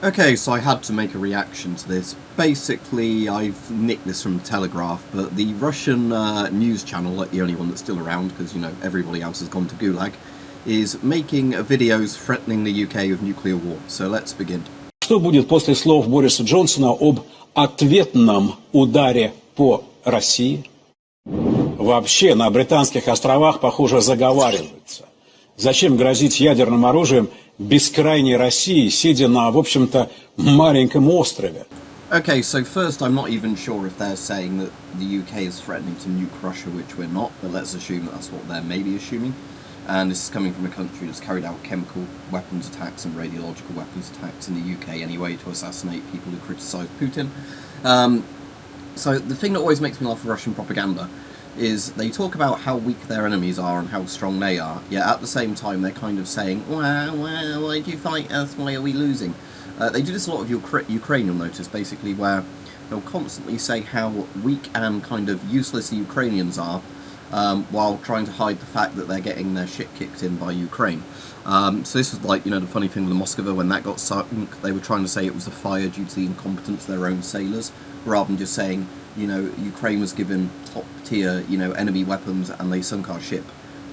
Okay, so I had to make a reaction to this. Basically, I've nicked this from Telegraph, but the Russian news channel, like the only one that's still around, because, you know, everybody else has gone to Gulag, is making videos threatening the UK with nuclear war. So let's begin. Что будет после слов Бориса Джонсона об ответном ударе по России? Вообще на Британских островах, похоже, заговариваются. Зачем грозить ядерным оружием бескрайней России, сидя на, в общем-то, маленьком острове? Okay, so first, I'm not even sure if they're saying that the UK is threatening to nuke Russia, which we're not, but let's assume that that's what they're maybe assuming. And this is coming from a country that's carried out chemical weapons attacks and radiological weapons attacks in the UK anyway to assassinate people who criticise Putin. So the thing that always makes me laugh with Russian propaganda is they talk about how weak their enemies are and how strong they are, yet at the same time they're kind of saying, well, why do you fight us, why are we losing? They do this a lot of Ukraine, you'll notice, basically, where they'll constantly say how weak and kind of useless the Ukrainians are, while trying to hide the fact that they're getting their shit kicked in by Ukraine. So this was like, you know, the funny thing with the Moskva, when that got sunk, they were trying to say it was a fire due to the incompetence of their own sailors, rather than just saying, you know, Ukraine was given top tier, you know, enemy weapons and they sunk our ship.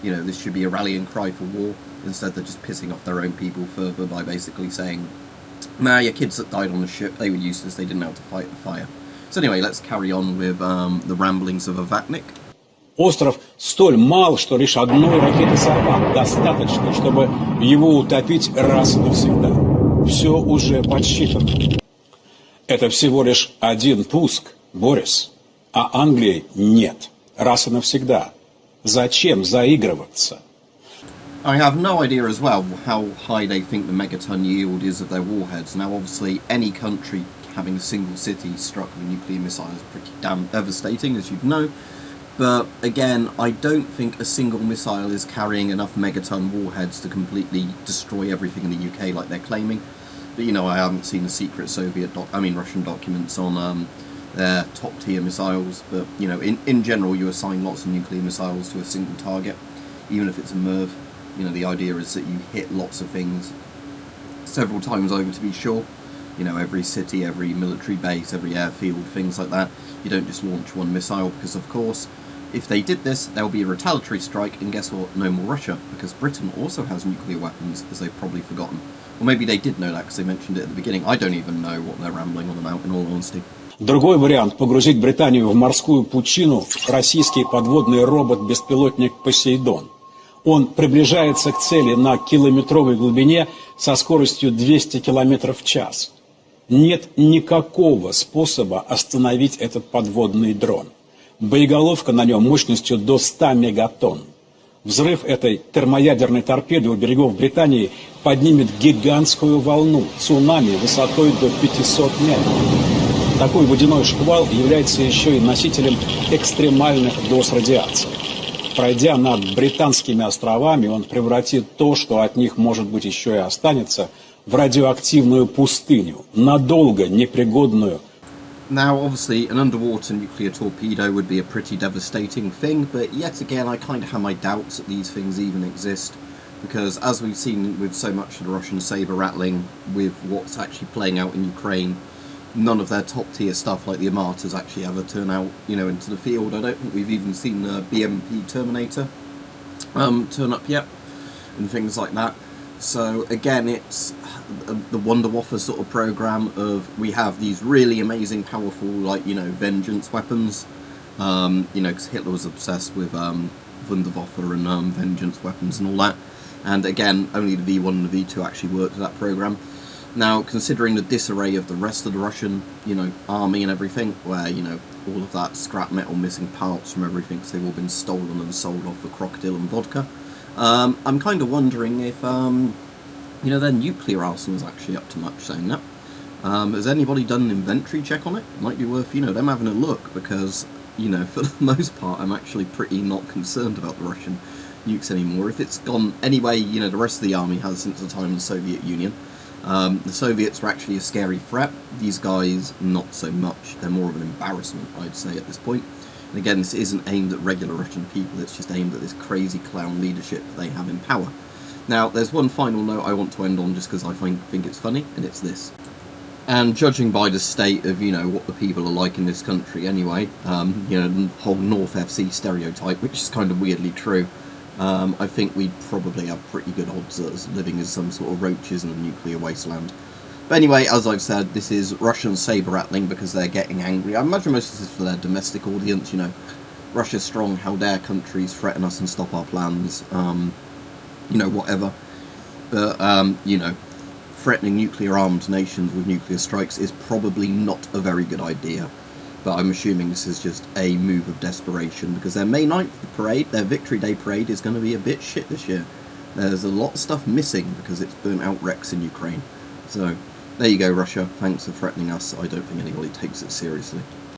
You know, this should be a rallying cry for war. Instead, they're just pissing off their own people further by basically saying, nah, your kids that died on the ship, they were useless, they didn't know how to fight the fire. So anyway, let's carry on with the ramblings of a vatnik. Остров столь мал, что лишь одной ракеты «Сармат» достаточно, чтобы его утопить раз и навсегда. Все уже подсчитано. Это всего лишь один пуск, Борис, а Англии нет. Раз и навсегда. Зачем заигрываться? I have no idea as well how high they think the megaton yield is of their warheads. Now obviously any country having a single city struck with a nuclear missile is pretty damn devastating, as you'd know. But again, I don't think a single missile is carrying enough megaton warheads to completely destroy everything in the UK like they're claiming. But you know, I haven't seen the secret Russian documents on their top tier missiles. But you know, in general, you assign lots of nuclear missiles to a single target, even if it's a MIRV. You know, the idea is that you hit lots of things several times over to be sure. You know, every city, every military base, every airfield, things like that. You don't just launch one missile, because of course, if they did this, there will be a retaliatory strike, and guess what? No more Russia, because Britain also has nuclear weapons, as they've probably forgotten. Or maybe they did know that, because they mentioned it at the beginning. I don't even know what they're rambling on about, in all honesty. Другой вариант – погрузить Британию в морскую пучину российский подводный робот-беспилотник «Посейдон». Он приближается к цели на километровой глубине со скоростью 200 км в час. Нет никакого способа остановить этот подводный дрон. Боеголовка на нем мощностью до 100 мегатонн. Взрыв этой термоядерной торпеды у берегов Британии поднимет гигантскую волну, цунами высотой до 500 метров. Такой водяной шквал является еще и носителем экстремальных доз радиации. Пройдя над Британскими островами, он превратит то, что от них, может быть, еще и останется, в радиоактивную пустыню, надолго непригодную. Now, obviously, an underwater nuclear torpedo would be a pretty devastating thing, but yet again, I kind of have my doubts that these things even exist, because as we've seen with so much of the Russian saber rattling with what's actually playing out in Ukraine, none of their top-tier stuff like the Armatas actually ever turn out, you know, into the field. I don't think we've even seen the BMP Terminator turn up yet, and things like that. So again, it's the Wunderwaffe sort of program of, we have these really amazing, powerful, like, you know, vengeance weapons. You know, because Hitler was obsessed with Wunderwaffe and vengeance weapons and all that. And again, only the V1 and the V2 actually worked with that program. Now, considering the disarray of the rest of the Russian, you know, army and everything, where, you know, all of that scrap metal, missing parts from everything, so they've all been stolen and sold off for crocodile and vodka, I'm kind of wondering if, you know, their nuclear arsenal is actually up to much, saying that. Has anybody done an inventory check on it? It might be worth, you know, them having a look, because, you know, for the most part, I'm actually pretty not concerned about the Russian nukes anymore. If it's gone anyway, you know, the rest of the army has since the time of the Soviet Union. The Soviets were actually a scary threat. These guys, not so much. They're more of an embarrassment, I'd say, at this point. And again, this isn't aimed at regular Russian people, it's just aimed at this crazy clown leadership that they have in power. Now, there's one final note I want to end on just because I think it's funny, and it's this. And judging by the state of, what the people are like in this country anyway, the whole North FC stereotype, which is kind of weirdly true, I think we'd probably have pretty good odds at us living as some sort of roaches in a nuclear wasteland. But anyway, as I've said, this is Russian saber-rattling because they're getting angry. I imagine most of this is for their domestic audience, Russia's strong, how dare countries threaten us and stop our plans, whatever. But, threatening nuclear-armed nations with nuclear strikes is probably not a very good idea. But I'm assuming this is just a move of desperation, because their May 9th parade, their Victory Day parade, is going to be a bit shit this year. There's a lot of stuff missing because it's burnt out wrecks in Ukraine. So, there you go, Russia. Thanks for threatening us. I don't think anybody takes it seriously.